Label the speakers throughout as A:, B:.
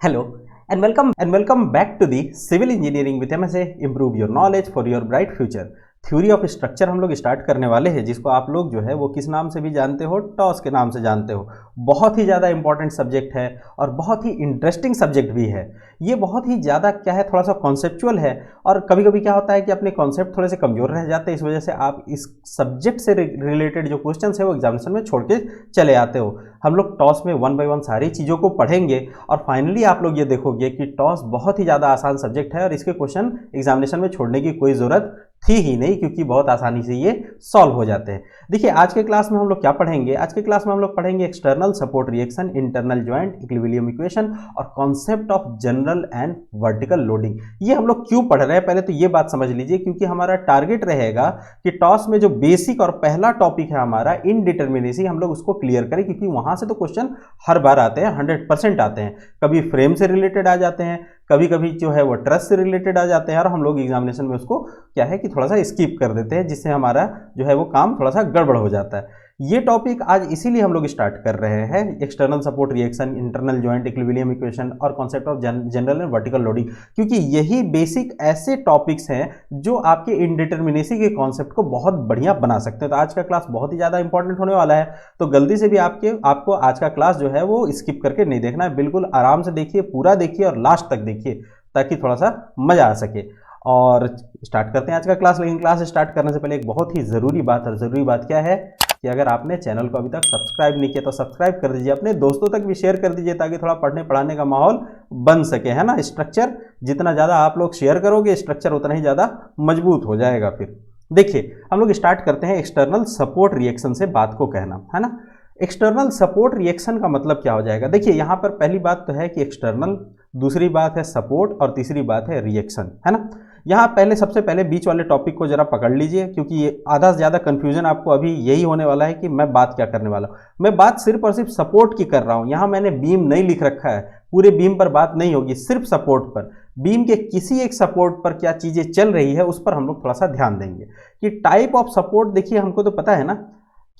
A: Hello and welcome back to the Civil Engineering with MSA Improve your knowledge for your bright future। Theory of structure हम लोग start करने वाले हैं, जिसको आप लोग जो है वो किस नाम से भी जानते हो, टॉस के नाम से जानते हो। बहुत ही ज़्यादा इंपॉर्टेंट सब्जेक्ट है और बहुत ही इंटरेस्टिंग सब्जेक्ट भी है। ये बहुत ही ज़्यादा क्या है, थोड़ा सा कॉन्सेप्चुअल है और कभी कभी क्या होता है कि अपने कॉन्सेप्ट थोड़े से कमज़ोर रह जाते हैं। इस वजह से आप इस सब्जेक्ट से रिलेटेड जो क्वेश्चन है वो एग्जामिनेशन में छोड़ के चले आते हो। हम लोग टॉस में वन बाय वन सारी चीज़ों को पढ़ेंगे और फाइनली आप लोग ये देखोगे कि टॉस बहुत ही ज़्यादा आसान सब्जेक्ट है और इसके क्वेश्चन एग्जामिनेशन में छोड़ने की कोई ज़रूरत थी ही नहीं, क्योंकि बहुत आसानी से ये सॉल्व हो जाते हैं। देखिए आज के क्लास में हम लोग क्या पढ़ेंगे। आज के क्लास में हम लोग पढ़ेंगे external support reaction, internal joint equilibrium equation और concept of general and vertical loading. ये हम लोग क्यों पढ़ रहे हैं, पहले तो ये बात समझ लीजिए, क्योंकि हमारा टारगेट रहेगा कि टॉस में जो बेसिक और पहला टॉपिक है हमारा इनडिटर्मिनेसी, हम लोग उसको क्लियर करें, क्योंकि वहां से तो क्वेश्चन हर बार आते हैं, 100% आते हैं। कभी फ्रेम से रिलेटेड आ जाते हैं, कभी कभी जो है वो ट्रस से रिलेटेड आ जाते हैं और हम लोग एग्जामिनेशन में उसको क्या है कि थोड़ा सा स्किप कर देते हैं, जिससे हमारा जो है वो काम थोड़ा सा गड़बड़ हो जाता है। ये टॉपिक आज इसीलिए हम लोग स्टार्ट कर रहे हैं, external support reaction, internal joint equilibrium equation और concept of general and vertical loading, क्योंकि यही बेसिक ऐसे टॉपिक्स हैं जो आपके इंडिटर्मिनेसी के कॉन्सेप्ट को बहुत बढ़िया बना सकते हैं। तो आज का क्लास बहुत ही ज़्यादा इंपॉर्टेंट होने वाला है, तो गलती से भी आपको आज का क्लास जो है वो स्किप करके नहीं देखना है। बिल्कुल आराम से देखिए, पूरा देखिए और लास्ट तक देखिए, ताकि थोड़ा सा मजा आ सके। और स्टार्ट करते हैं आज का क्लास। लेकिन क्लास स्टार्ट करने से पहले एक बहुत ही ज़रूरी बात, और ज़रूरी बात क्या है कि अगर आपने चैनल को अभी तक सब्सक्राइब नहीं किया तो सब्सक्राइब कर दीजिए, अपने दोस्तों तक भी शेयर कर दीजिए, ताकि थोड़ा पढ़ने पढ़ाने का माहौल बन सके, है ना। स्ट्रक्चर जितना ज़्यादा आप लोग शेयर करोगे, स्ट्रक्चर उतना ही ज़्यादा मजबूत हो जाएगा। फिर देखिए हम लोग स्टार्ट करते हैं एक्सटर्नल सपोर्ट रिएक्शन से बात को कहना, है ना। एक्सटर्नल सपोर्ट रिएक्शन का मतलब क्या हो जाएगा। देखिए यहाँ पर पहली बात तो है कि एक्सटर्नल, दूसरी बात है सपोर्ट और तीसरी बात है रिएक्शन, है ना। यहाँ पहले सबसे पहले बीच वाले टॉपिक को जरा पकड़ लीजिए, क्योंकि ये आधा से ज़्यादा कन्फ्यूजन आपको अभी यही होने वाला है कि मैं बात क्या करने वाला हूँ। मैं बात सिर्फ और सिर्फ सपोर्ट की कर रहा हूँ। यहाँ मैंने बीम नहीं लिख रखा है, पूरे बीम पर बात नहीं होगी, सिर्फ सपोर्ट पर। बीम के किसी एक सपोर्ट पर क्या चीज़ें चल रही है उस पर हम लोग थोड़ा सा ध्यान देंगे कि टाइप ऑफ सपोर्ट। देखिए हमको तो पता है ना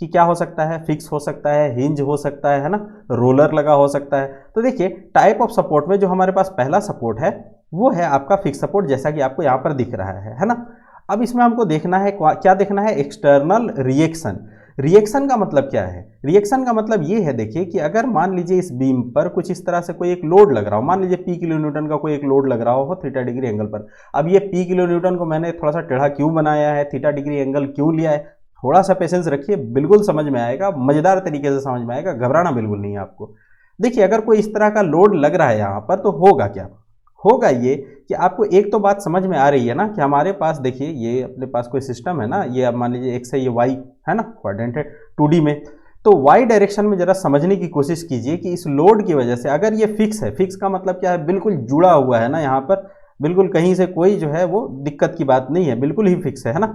A: कि क्या हो सकता है, फिक्स हो सकता है, हिंज हो सकता है ना, रोलर लगा हो सकता है। तो देखिए टाइप ऑफ सपोर्ट में जो हमारे पास पहला सपोर्ट है वो है आपका फिक्स सपोर्ट, जैसा कि आपको यहाँ पर दिख रहा है ना। अब इसमें हमको देखना है क्या देखना है, एक्सटर्नल रिएक्शन। रिएक्शन का मतलब क्या है, रिएक्शन का मतलब ये है, देखिए कि अगर मान लीजिए इस बीम पर कुछ इस तरह से कोई एक लोड लग रहा हो, मान लीजिए पी किलो न्यूटन का कोई एक लोड लग रहा हो थीटा डिग्री एंगल पर। अब ये पी किलो न्यूटन को मैंने थोड़ा सा टेढ़ा क्यों बनाया है, थीटा डिग्री एंगल क्यों लिया है, थोड़ा सा पेशेंस रखिए, बिल्कुल समझ में आएगा, मजेदार तरीके से समझ में आएगा, घबराना बिल्कुल नहीं है आपको। देखिए अगर कोई इस तरह का लोड लग रहा है यहाँ पर, तो होगा क्या, होगा ये कि आपको एक तो बात समझ में आ रही है ना कि हमारे पास, देखिए ये अपने पास कोई सिस्टम है ना, ये अब मान लीजिए एक्स है, ये वाई है ना, क्वाड्रेंट है 2D में। तो वाई डायरेक्शन में जरा समझने की कोशिश कीजिए कि इस लोड की वजह से अगर ये फिक्स है, फिक्स का मतलब क्या है, बिल्कुल जुड़ा हुआ है ना, यहाँ पर बिल्कुल कहीं से कोई जो है वो दिक्कत की बात नहीं है, बिल्कुल ही फिक्स है ना,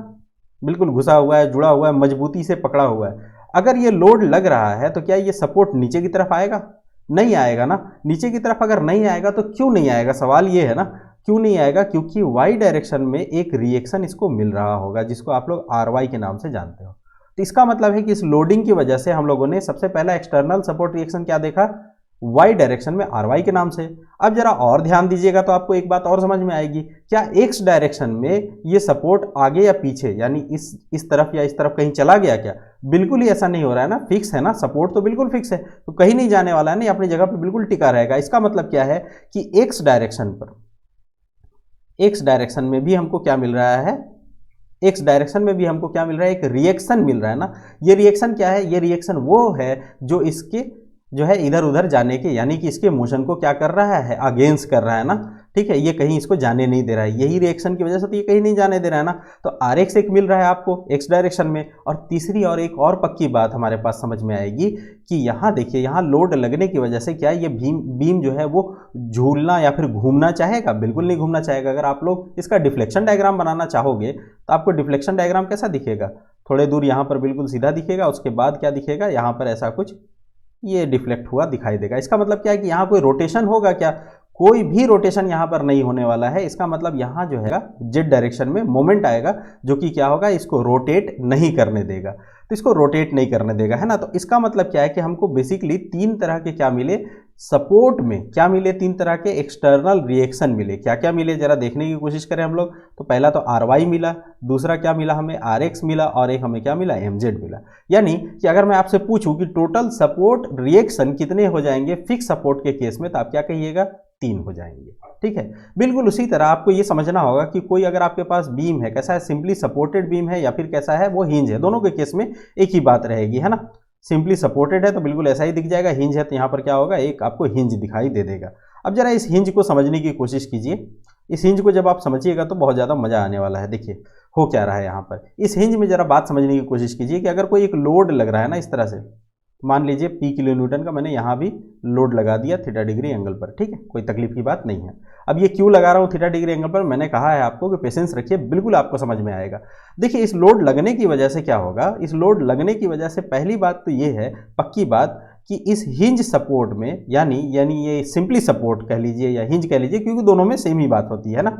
A: बिल्कुल घुसा हुआ है, जुड़ा हुआ है, मजबूती से पकड़ा हुआ है। अगर ये लोड लग रहा है तो क्या ये सपोर्ट नीचे की तरफ आएगा, नहीं आएगा ना। नीचे की तरफ अगर नहीं आएगा तो क्यों नहीं आएगा, सवाल ये है ना, क्यों नहीं आएगा, क्योंकि वाई डायरेक्शन में एक रिएक्शन इसको मिल रहा होगा, जिसको आप लोग आर वाई के नाम से जानते हो। तो इसका मतलब है कि इस लोडिंग की वजह से हम लोगों ने सबसे पहला एक्सटर्नल सपोर्ट रिएक्शन क्या देखा, वाई डायरेक्शन में आर वाई के नाम से। अब जरा और ध्यान दीजिएगा तो आपको एक बात और समझ में आएगी, क्या एक्स डायरेक्शन में ये सपोर्ट आगे या पीछे, यानी इस तरफ या इस तरफ कहीं चला गया क्या, बिल्कुल ही ऐसा नहीं हो रहा है ना, फिक्स है ना, सपोर्ट तो बिल्कुल फिक्स है, तो कहीं नहीं जाने वाला है ना, अपनी जगह पर बिल्कुल टिका रहेगा। इसका मतलब क्या है कि एक्स डायरेक्शन पर, एक्स डायरेक्शन में भी हमको क्या मिल रहा है, एक्स डायरेक्शन में भी हमको क्या मिल रहा है, एक रिएक्शन मिल रहा है ना। ये रिएक्शन क्या है, ये रिएक्शन वो है जो इसके जो है इधर उधर जाने के, यानी कि इसके मोशन को क्या कर रहा है, अगेंस्ट कर रहा है ना, ठीक है, ये कहीं इसको जाने नहीं दे रहा है, यही रिएक्शन की वजह से तो ये कहीं नहीं जाने दे रहा है ना। तो आर एक्स एक मिल रहा है आपको एक्स डायरेक्शन में। और तीसरी और एक और पक्की बात हमारे पास समझ में आएगी कि यहाँ देखिए, यहाँ लोड लगने की वजह से क्या ये बीम जो है वो झूलना या फिर घूमना चाहेगा, बिल्कुल नहीं घूमना चाहेगा। अगर आप लोग इसका डिफ्लेक्शन डायग्राम बनाना चाहोगे तो आपको डिफ्लेक्शन डायग्राम कैसा दिखेगा, थोड़े दूर यहाँ पर बिल्कुल सीधा दिखेगा, उसके बाद क्या दिखेगा, यहाँ पर ऐसा कुछ ये डिफ्लेक्ट हुआ दिखाई देगा। इसका मतलब क्या है कि यहाँ कोई रोटेशन होगा क्या, कोई भी रोटेशन यहाँ पर नहीं होने वाला है। इसका मतलब यहाँ जो है जेड डायरेक्शन में मोमेंट आएगा जो कि क्या होगा, इसको रोटेट नहीं करने देगा। तो इसको रोटेट नहीं करने देगा, है ना। तो इसका मतलब क्या है कि हमको बेसिकली तीन तरह के क्या मिले, सपोर्ट में क्या मिले, तीन तरह के एक्सटर्नल रिएक्शन मिले। क्या क्या मिले जरा देखने की कोशिश करें हम लोग। तो पहला तो आर वाई मिला, दूसरा क्या मिला हमें, आर एक्स मिला, और एक हमें क्या मिला, एम जेड मिला। यानी कि अगर मैं आपसे पूछूं कि टोटल सपोर्ट रिएक्शन कितने हो जाएंगे फिक्स सपोर्ट के केस में, तो आप क्या कहिएगा, 3 हो जाएंगे। ठीक है, बिल्कुल उसी तरह आपको ये समझना होगा कि कोई अगर आपके पास बीम है, कैसा है, सिंपली सपोर्टेड बीम है या फिर कैसा है वो हिंज है, दोनों के केस में एक ही बात रहेगी, है ना। सिंपली सपोर्टेड है तो बिल्कुल ऐसा ही दिख जाएगा, हिंज है तो यहाँ पर क्या होगा, एक आपको हिंज दिखाई दे देगा। अब जरा इस हिंज को समझने की कोशिश कीजिए। इस हिंज को जब आप समझिएगा तो बहुत ज़्यादा मज़ा आने वाला है। देखिए हो क्या रहा है यहाँ पर, इस हिंज में जरा बात समझने की कोशिश कीजिए कि अगर कोई एक लोड लग रहा है ना इस तरह से, मान लीजिए P किलो न्यूटन का मैंने यहाँ भी लोड लगा दिया थीटा डिग्री एंगल पर, ठीक है, कोई तकलीफ की बात नहीं है। अब ये क्यों लगा रहा हूँ थीटा डिग्री एंगल पर, मैंने कहा है आपको कि पेशेंस रखिए, बिल्कुल आपको समझ में आएगा। देखिए इस लोड लगने की वजह से क्या होगा, इस लोड लगने की वजह से पहली बात तो ये है, पक्की बात, कि इस हिंज सपोर्ट में, यानी ये सिंपली सपोर्ट कह लीजिए या हिंज कह लीजिए, क्योंकि दोनों में सेम ही बात होती है ना।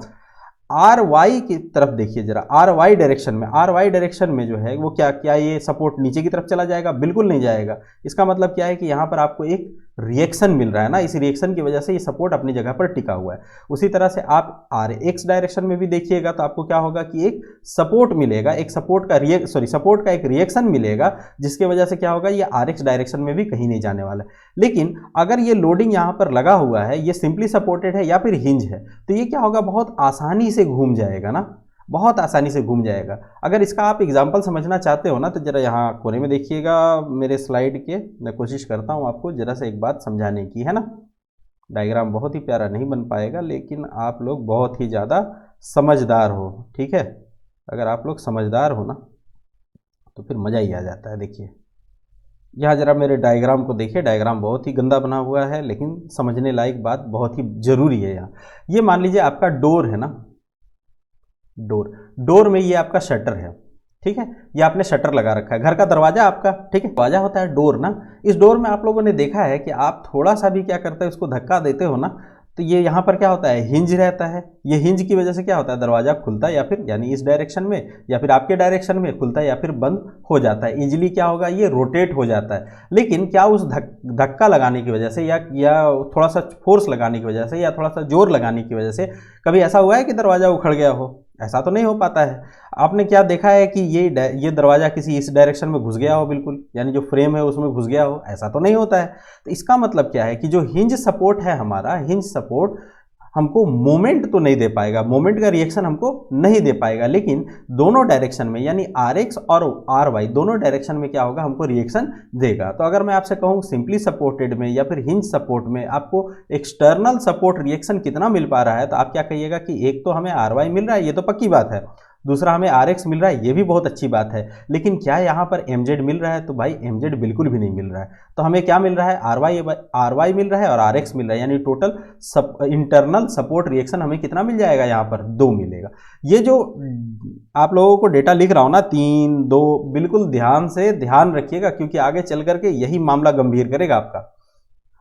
A: आर वाई की तरफ देखिए जरा, आर वाई डायरेक्शन में जो है वो क्या ये सपोर्ट नीचे की तरफ चला जाएगा, बिल्कुल नहीं जाएगा। इसका मतलब क्या है कि यहाँ पर आपको एक रिएक्शन मिल रहा है ना, इस रिएक्शन की वजह से ये सपोर्ट अपनी जगह पर टिका हुआ है। उसी तरह से आप आर एक्स डायरेक्शन में भी देखिएगा तो आपको क्या होगा कि एक सपोर्ट मिलेगा, एक सपोर्ट का एक रिएक्शन मिलेगा, जिसकी वजह से क्या होगा, ये आर एक्स डायरेक्शन में भी कहीं नहीं जाने वाला है। लेकिन अगर ये लोडिंग यहाँ पर लगा हुआ है, ये सिंपली सपोर्टेड है या फिर हिंज है, तो ये क्या होगा, बहुत आसानी से घूम जाएगा ना, बहुत आसानी से घूम जाएगा। अगर इसका आप एग्जांपल समझना चाहते हो ना तो जरा यहाँ कोने में देखिएगा मेरे स्लाइड के, मैं कोशिश करता हूँ आपको जरा सा एक बात समझाने की, है ना। डायग्राम बहुत ही प्यारा नहीं बन पाएगा, लेकिन आप लोग बहुत ही ज़्यादा समझदार हो, ठीक है। अगर आप लोग समझदार हो ना तो फिर मज़ा ही आ जाता है। देखिए यहाँ जरा मेरे डायग्राम को देखिए, डायग्राम बहुत ही गंदा बना हुआ है, लेकिन समझने लायक बात बहुत ही ज़रूरी है यहाँ। ये मान लीजिए आपका डोर है ना, डोर में ये आपका शटर है, ठीक है, ये आपने शटर लगा रखा है, घर का दरवाजा आपका, ठीक है, दरवाजा होता है डोर ना। इस डोर में आप लोगों ने देखा है कि आप थोड़ा सा भी क्या करते हो, इसको धक्का देते हो ना, तो ये यहाँ पर क्या होता है, हिंज रहता है। ये हिंज की वजह से क्या होता है, दरवाजा खुलता है या फिर यानी इस डायरेक्शन में या फिर आपके डायरेक्शन में खुलता है या फिर बंद हो जाता है। इजीली क्या होगा, ये रोटेट हो जाता है। लेकिन क्या उस धक्का लगाने की वजह से या थोड़ा सा फोर्स लगाने की वजह से या थोड़ा सा जोर लगाने की वजह से कभी ऐसा हुआ है कि दरवाजा उखड़ गया हो? ऐसा तो नहीं हो पाता है। आपने क्या देखा है कि ये दरवाजा किसी इस डायरेक्शन में घुस गया हो, बिल्कुल यानी जो फ्रेम है उसमें घुस गया हो? ऐसा तो नहीं होता है। तो इसका मतलब क्या है कि जो हिंज सपोर्ट है हमारा, हिंज सपोर्ट हमको मोमेंट तो नहीं दे पाएगा, मोमेंट का रिएक्शन हमको नहीं दे पाएगा, लेकिन दोनों डायरेक्शन में यानी आर एक्स और आर वाई दोनों डायरेक्शन में क्या होगा, हमको रिएक्शन देगा। तो अगर मैं आपसे कहूँ सिंपली सपोर्टेड में या फिर हिंज सपोर्ट में आपको एक्सटर्नल सपोर्ट रिएक्शन कितना मिल पा रहा है, तो आप क्या कहिएगा कि एक तो हमें आर वाई मिल रहा है, ये तो पक्की बात है, दूसरा हमें आर एक्स मिल रहा है, ये भी बहुत अच्छी बात है, लेकिन क्या यहाँ पर एम जेड मिल रहा है? तो भाई एम जेड बिल्कुल भी नहीं मिल रहा है। तो हमें क्या मिल रहा है, आर वाई मिल रहा है और आर एक्स मिल रहा है, यानी टोटल इंटरनल सपोर्ट रिएक्शन हमें कितना मिल जाएगा, यहाँ पर 2 मिलेगा। ये जो आप लोगों को डेटा लिख रहा हूँ ना 3, 2, बिल्कुल ध्यान से ध्यान रखिएगा, क्योंकि आगे चल करके यही मामला गंभीर करेगा आपका।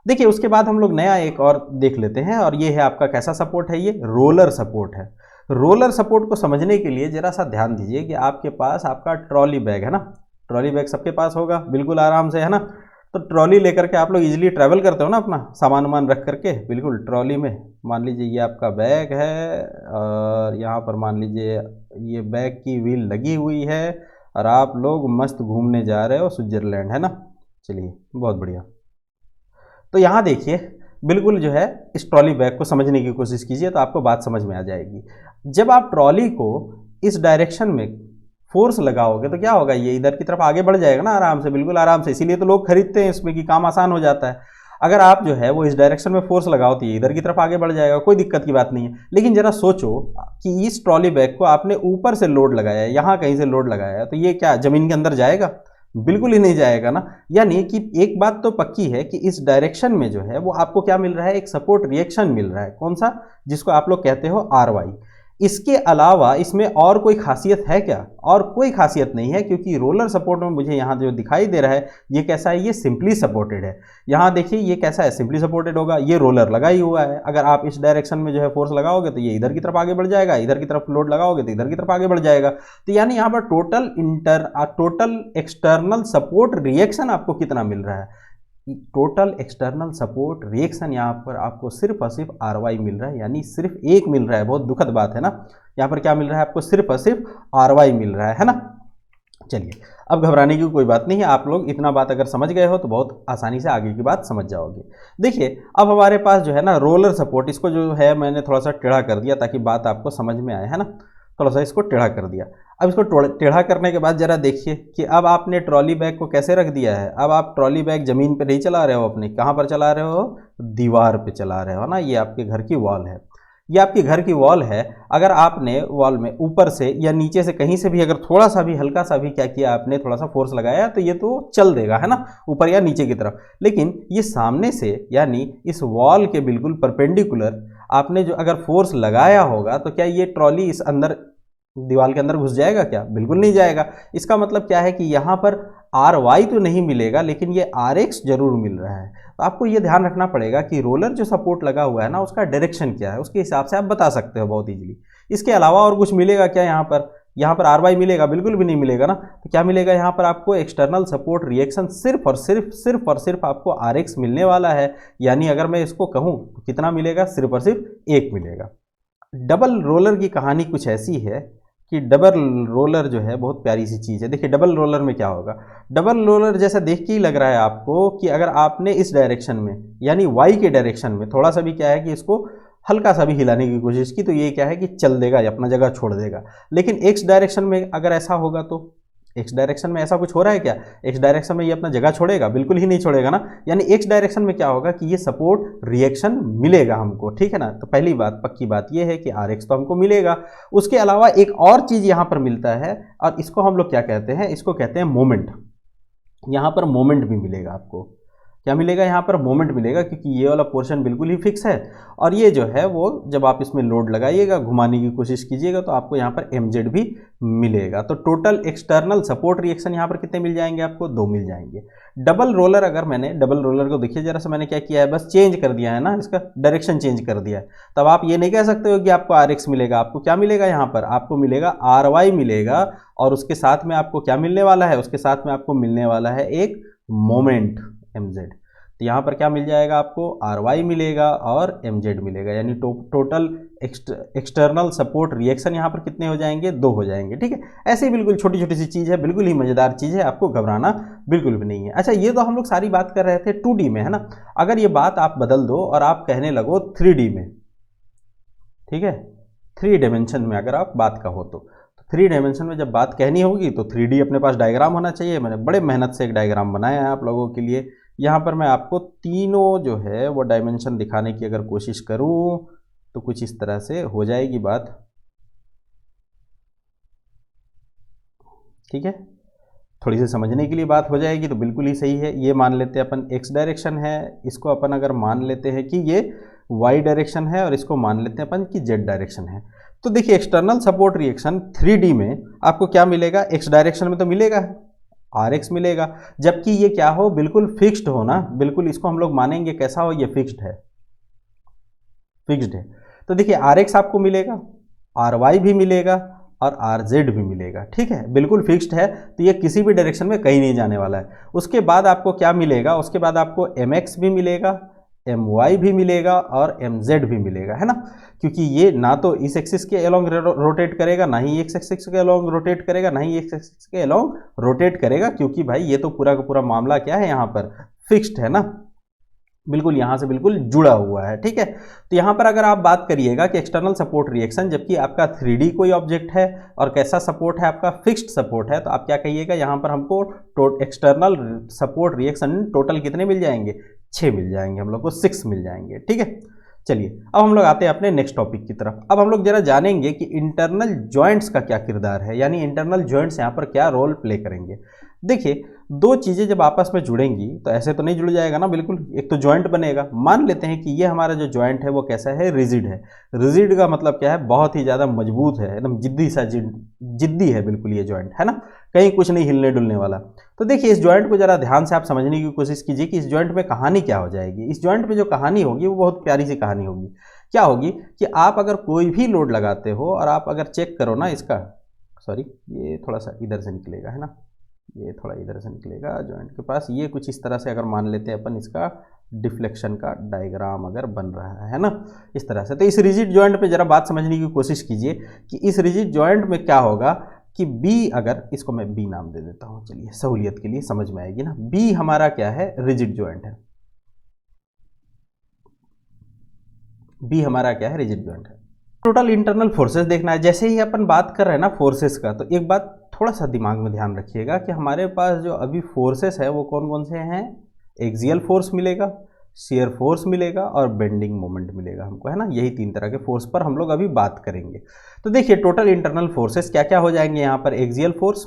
A: देखिए उसके बाद हम लोग नया एक और देख लेते हैं, और ये है आपका कैसा सपोर्ट है, ये रोलर सपोर्ट है। रोलर सपोर्ट को समझने के लिए जरा सा ध्यान दीजिए कि आपके पास आपका ट्रॉली बैग है ना, ट्रॉली बैग सबके पास होगा बिल्कुल आराम से, है ना। तो ट्रॉली लेकर के आप लोग इजीली ट्रैवल करते हो ना, अपना सामान वामान रख करके बिल्कुल ट्रॉली में। मान लीजिए ये आपका बैग है और यहाँ पर मान लीजिए ये बैग की व्हील लगी हुई है और आप लोग मस्त घूमने जा रहे हो स्विट्जरलैंड, है ना। चलिए बहुत बढ़िया। तो यहाँ देखिए बिल्कुल जो है इस ट्रॉली बैग को समझने की कोशिश कीजिए तो आपको बात समझ में आ जाएगी। जब आप ट्रॉली को इस डायरेक्शन में फोर्स लगाओगे तो क्या होगा, ये इधर की तरफ आगे बढ़ जाएगा ना आराम से, बिल्कुल आराम से। इसीलिए तो लोग खरीदते हैं इसमें कि काम आसान हो जाता है। अगर आप जो है वो इस डायरेक्शन में फोर्स लगाओ तो ये इधर की तरफ आगे बढ़ जाएगा, कोई दिक्कत की बात नहीं है। लेकिन जरा सोचो कि इस ट्रॉली बैग को आपने ऊपर से लोड लगाया है, यहाँ कहीं से लोड लगाया है, तो ये क्या जमीन के अंदर जाएगा? बिल्कुल ही नहीं जाएगा ना। यानी कि एक बात तो पक्की है कि इस डायरेक्शन में जो है वो आपको क्या मिल रहा है, एक सपोर्ट रिएक्शन मिल रहा है। कौन सा? जिसको आप लोग कहते हो आर वाई। इसके अलावा इसमें और कोई खासियत है क्या? और कोई खासियत नहीं है, क्योंकि रोलर सपोर्ट में मुझे यहाँ जो दिखाई दे रहा है ये कैसा है, ये सिंपली सपोर्टेड है। यहाँ देखिए ये कैसा है, सिंपली सपोर्टेड होगा, ये रोलर लगा ही हुआ है। अगर आप इस डायरेक्शन में जो है फोर्स लगाओगे तो ये इधर की तरफ आगे बढ़ जाएगा, इधर की तरफ लोड लगाओगे तो इधर की तरफ आगे बढ़ जाएगा। तो यानी यहाँ पर टोटल एक्सटर्नल सपोर्ट रिएक्शन आपको कितना मिल रहा है? टोटल एक्सटर्नल सपोर्ट रिएक्शन यहाँ पर आपको सिर्फ और सिर्फ RY मिल रहा है, यानी सिर्फ एक मिल रहा है। बहुत दुखद बात है ना, यहाँ पर क्या मिल रहा है आपको? सिर्फ और सिर्फ RY मिल रहा है ना। चलिए अब घबराने की कोई बात नहीं है, आप लोग इतना बात अगर समझ गए हो तो बहुत आसानी से आगे की बात समझ जाओगे। देखिए अब हमारे पास जो है ना रोलर सपोर्ट, इसको जो है मैंने थोड़ा सा टेढ़ा कर दिया ताकि बात आपको समझ में आए, है ना। थोड़ा सा इसको टेढ़ा कर दिया। अब इसको टेढ़ा करने के बाद जरा देखिए कि अब आपने ट्रॉली बैग को कैसे रख दिया है। अब आप ट्रॉली बैग ज़मीन पे नहीं चला रहे हो, अपने कहाँ पर चला रहे हो? दीवार पे चला रहे हो ना। ये आपके घर की वॉल है, ये आपके घर की वॉल है। अगर आपने वॉल में ऊपर से या नीचे से कहीं से भी अगर थोड़ा सा भी हल्का सा भी क्या किया आपने, थोड़ा सा फोर्स लगाया तो ये तो चल देगा, है ना, ऊपर या नीचे की तरफ। लेकिन ये सामने से यानी इस वॉल के बिल्कुल परपेंडिकुलर आपने जो अगर फोर्स लगाया होगा तो क्या ये ट्रॉली इस अंदर दीवार के अंदर घुस जाएगा क्या? बिल्कुल नहीं जाएगा। इसका मतलब क्या है कि यहाँ पर RY तो नहीं मिलेगा लेकिन ये RX जरूर मिल रहा है। तो आपको ये ध्यान रखना पड़ेगा कि रोलर जो सपोर्ट लगा हुआ है ना उसका डायरेक्शन क्या है, उसके हिसाब से आप बता सकते हो बहुत इजीली। इसके अलावा और कुछ मिलेगा क्या यहाँ पर? यहाँ पर RY मिलेगा? बिल्कुल भी नहीं मिलेगा ना। तो क्या मिलेगा यहाँ पर आपको? एक्सटर्नल सपोर्ट रिएक्शन सिर्फ और सिर्फ आपको RX मिलने वाला है। यानी अगर मैं इसको कहूँ तो कितना मिलेगा? सिर्फ और सिर्फ 1 मिलेगा। डबल रोलर की कहानी कुछ ऐसी है कि डबल रोलर जो है बहुत प्यारी सी चीज़ है। देखिए डबल रोलर में क्या होगा, डबल रोलर जैसा देख के ही लग रहा है आपको कि अगर आपने इस डायरेक्शन में यानी Y के डायरेक्शन में थोड़ा सा भी क्या है कि इसको हल्का सा भी हिलाने की कोशिश की तो ये क्या है कि चल देगा या अपना जगह छोड़ देगा। लेकिन X डायरेक्शन में अगर ऐसा होगा तो एक्स डायरेक्शन में ऐसा कुछ हो रहा है क्या? एक्स डायरेक्शन में ये अपना जगह छोड़ेगा? बिल्कुल ही नहीं छोड़ेगा ना। यानी एक्स डायरेक्शन में क्या होगा कि ये सपोर्ट रिएक्शन मिलेगा हमको, ठीक है ना। तो पहली बात पक्की बात ये है कि RX तो हमको मिलेगा। उसके अलावा एक और चीज़ यहाँ पर मिलता है और इसको हम लोग क्या कहते हैं? इसको कहते हैं मोमेंट। यहाँ पर मोमेंट भी मिलेगा आपको। क्या मिलेगा यहाँ पर? मोमेंट मिलेगा, क्योंकि ये वाला पोर्शन बिल्कुल ही फिक्स है और ये जो है वो जब आप इसमें लोड लगाइएगा, घुमाने की कोशिश कीजिएगा तो आपको यहाँ पर mz भी मिलेगा। तो टोटल एक्सटर्नल सपोर्ट रिएक्शन यहाँ पर कितने मिल जाएंगे आपको? 2 मिल जाएंगे। डबल रोलर, अगर मैंने डबल रोलर को देखिए जरा सा, मैंने क्या किया है, बस चेंज कर दिया है ना, इसका डायरेक्शन चेंज कर दिया है। तब आप ये नहीं कह सकते हो कि आपको RX मिलेगा। आपको क्या मिलेगा यहाँ पर? आपको मिलेगा RY मिलेगा और उसके साथ में आपको क्या मिलने वाला है? उसके साथ में आपको मिलने वाला है एक मोमेंट mz। तो यहाँ पर क्या मिल जाएगा आपको? RY मिलेगा और mz मिलेगा। यानी टोटल एक्सटर्नल सपोर्ट रिएक्शन यहाँ पर कितने हो जाएंगे? 2 हो जाएंगे, ठीक है। ऐसे ही बिल्कुल छोटी छोटी सी चीज़ है, बिल्कुल ही मज़ेदार चीज़ है, आपको घबराना बिल्कुल भी नहीं है। अच्छा, ये तो हम लोग सारी बात कर रहे थे 2D में, है ना। अगर ये बात आप बदल दो और आप कहने लगो 3D में, ठीक है, 3 डायमेंशन में अगर आप बात कहो तो 3 डायमेंशन में जब बात कहनी होगी तो 3D अपने पास डायग्राम होना चाहिए। मैंने बड़े मेहनत से एक डायग्राम बनाया है आप लोगों के लिए। यहाँ पर मैं आपको तीनों जो है वो डायमेंशन दिखाने की अगर कोशिश करूँ तो कुछ इस तरह से हो जाएगी बात, ठीक है। थोड़ी सी समझने के लिए बात हो जाएगी तो बिल्कुल ही सही है। ये मान लेते हैं अपन x डायरेक्शन है, इसको अपन अगर मान लेते हैं कि ये y डायरेक्शन है और इसको मान लेते हैं अपन कि z डायरेक्शन है। तो देखिए एक्सटर्नल सपोर्ट रिएक्शन 3D में आपको क्या मिलेगा? x डायरेक्शन में तो मिलेगा RX मिलेगा, जबकि ये क्या हो? बिल्कुल फिक्स्ड हो ना। बिल्कुल इसको हम लोग मानेंगे कैसा हो? ये फिक्स्ड है, फिक्स्ड है। तो देखिए RX आपको मिलेगा, RY भी मिलेगा और RZ भी मिलेगा, ठीक है, बिल्कुल फिक्स्ड है। तो ये किसी भी डायरेक्शन में कहीं नहीं जाने वाला है। उसके बाद आपको क्या मिलेगा? उसके बाद आपको MX भी मिलेगा, MY भी मिलेगा और MZ भी मिलेगा, है ना। क्योंकि ये ना तो इस एक्सिस के अलोंग रोटेट करेगा, ना ही एक्स एक्सिस के अलोंग रोटेट करेगा, ना ही एक्स एक्सिस के अलोंग रोटेट करेगा, क्योंकि भाई ये तो पूरा का पूरा मामला क्या है, यहाँ पर फिक्स्ड है ना, बिल्कुल यहाँ से बिल्कुल जुड़ा हुआ है, ठीक है। तो यहाँ पर अगर आप बात करिएगा कि एक्सटर्नल सपोर्ट रिएक्शन, जबकि आपका 3D कोई ऑब्जेक्ट है और कैसा सपोर्ट है आपका? फिक्स्ड सपोर्ट है, तो आप क्या कहिएगा? यहाँ पर हमको एक्सटर्नल सपोर्ट रिएक्शन टोटल कितने मिल जाएंगे? 6 मिल जाएंगे, हम लोग को 6 मिल जाएंगे, ठीक है। चलिए अब हम लोग आते हैं अपने नेक्स्ट टॉपिक की तरफ। अब हम लोग जरा जानेंगे कि इंटरनल जॉइंट्स का क्या किरदार है, यानी इंटरनल जॉइंट्स यहाँ पर क्या रोल प्ले करेंगे। देखिए दो चीज़ें जब आपस में जुड़ेंगी तो ऐसे तो नहीं जुड़ जाएगा ना, बिल्कुल। एक तो जॉइंट बनेगा। मान लेते हैं कि ये हमारा जो जॉइंट है वो कैसा है, रिजिड है। रिजिड का मतलब क्या है, बहुत ही ज़्यादा मजबूत है, एकदम जिद्दी है बिल्कुल ये जॉइंट, है ना, कहीं कुछ नहीं हिलने डुलने वाला। तो देखिए इस जॉइंट को ज़रा ध्यान से आप समझने की कोशिश कीजिए कि इस जॉइंट में कहानी क्या हो जाएगी। इस जॉइंट में जो कहानी होगी वो बहुत प्यारी सी कहानी होगी। क्या होगी कि आप अगर कोई भी लोड लगाते हो और आप अगर चेक करो ना इसका, सॉरी ये थोड़ा सा इधर से निकलेगा, है ना, ये थोड़ा इधर से निकलेगा जॉइंट के पास, ये कुछ इस तरह से अगर मान लेते हैं अपन, इसका डिफ्लेक्शन का डायग्राम अगर बन रहा है ना इस तरह से, तो इस रिजिड जॉइंट पे जरा बात समझने की कोशिश कीजिए कि इस रिजिड जॉइंट में क्या होगा कि बी, अगर इसको मैं बी नाम दे देता हूँ, चलिए सहूलियत के लिए समझ में आएगी ना। बी हमारा क्या है, रिजिड जॉइंट है। बी हमारा क्या है, रिजिड जॉइंट है। टोटल इंटरनल फोर्सेस देखना है। जैसे ही अपन बात कर रहे हैं ना फोर्सेस का, तो एक बात थोड़ा सा दिमाग में ध्यान रखिएगा कि हमारे पास जो अभी फोर्सेस है वो कौन कौन से हैं। एक्सियल फोर्स मिलेगा, शियर फोर्स मिलेगा और बेंडिंग मोमेंट मिलेगा हमको, है ना। यही तीन तरह के फोर्स पर हम लोग अभी बात करेंगे। तो देखिए टोटल इंटरनल फोर्सेस क्या क्या हो जाएंगे यहाँ पर। एक्सियल फोर्स,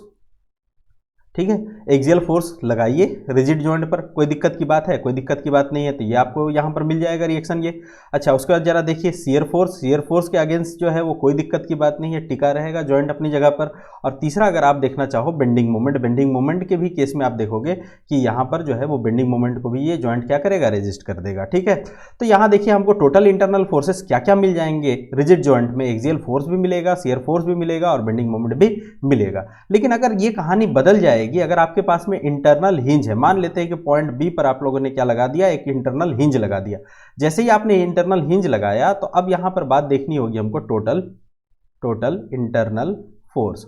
A: ठीक है, एक्सियल फोर्स लगाइए रिजिड जॉइंट पर, कोई दिक्कत की बात है, कोई दिक्कत की बात नहीं है, तो ये आपको यहाँ पर मिल जाएगा रिएक्शन ये। अच्छा उसके बाद जरा देखिए शियर फोर्स, शियर फोर्स के अगेंस्ट जो है वो कोई दिक्कत की बात नहीं है, टिका रहेगा जॉइंट अपनी जगह पर। और तीसरा अगर आप देखना चाहो बेंडिंग मोमेंट, बेंडिंग मोमेंट के भी केस में आप देखोगे कि यहाँ पर जो है वो बेंडिंग मोमेंट को भी ये जॉइंट क्या करेगा, रेजिस्ट कर देगा, ठीक है। तो यहाँ देखिए हमको टोटल इंटरनल फोर्सेस क्या क्या मिल जाएंगे रिजिड जॉइंट में। एक्सियल फोर्स भी मिलेगा, शियर फोर्स भी मिलेगा और बेंडिंग मोमेंट भी मिलेगा। लेकिन अगर ये कहानी बदल जाएगी, अगर आपके पास में इंटरनल हिंज है, मान लेते हैं कि पॉइंट बी पर आप लोगों ने क्या लगा दिया, एक इंटरनल हिंज लगा दिया। जैसे ही आपने इंटरनल हिंज लगाया तो अब यहां पर बात देखनी होगी हमको total internal force.